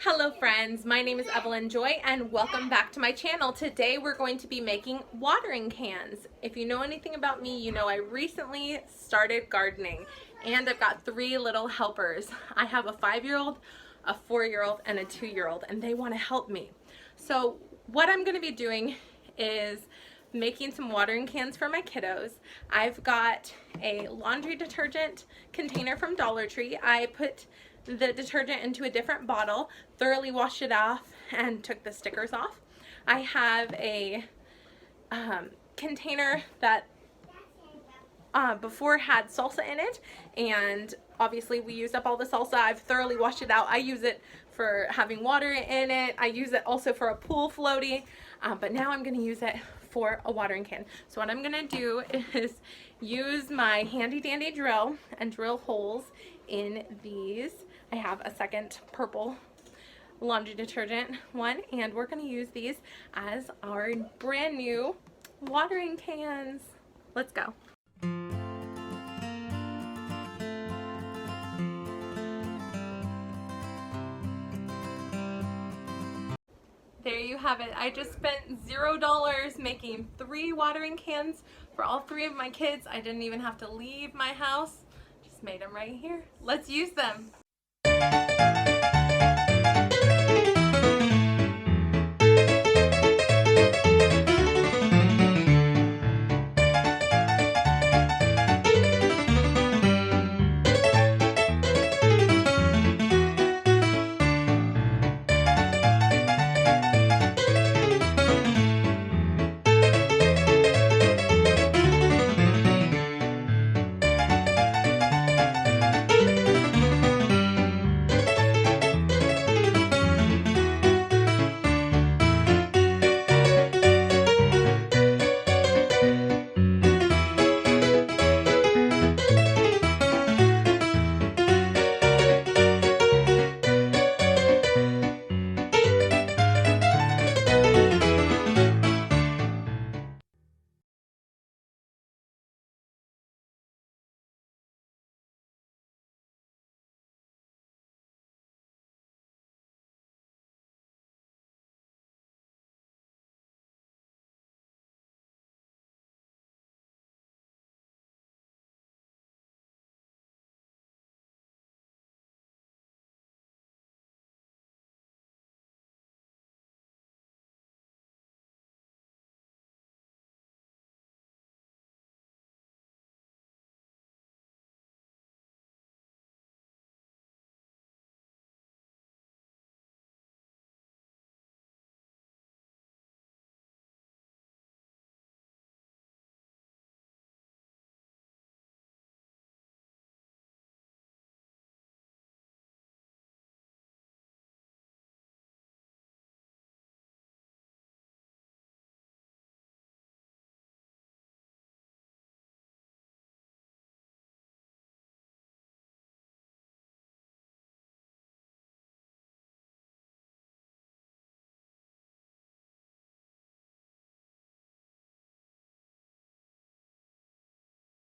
Hello friends, my name is Evelyn Joy and welcome back to my channel. Today we're going to be making watering cans. If you know anything about me, you know I recently started gardening and I've got three little helpers. I have a 5-year-old, a 4-year-old, and a 2-year-old, and they want to help me. So what I'm going to be doing is making some watering cans for my kiddos. I've got a laundry detergent container from Dollar Tree. I put the detergent into a different bottle, thoroughly washed it off, and took the stickers off. I have a container that before had salsa in it, and obviously we used up all the salsa. I've thoroughly washed it out. I use it for having water in it. I use it also for a pool floaty, but now I'm going to use it for a watering can. So what I'm going to do is use my handy dandy drill and drill holes in these. I have a second purple laundry detergent one, and we're going to use these as our brand new watering cans. Let's go. There you have it. I just spent $0 making 3 watering cans for all 3 of my kids. I didn't even have to leave my house. Just made them right here. Let's use them.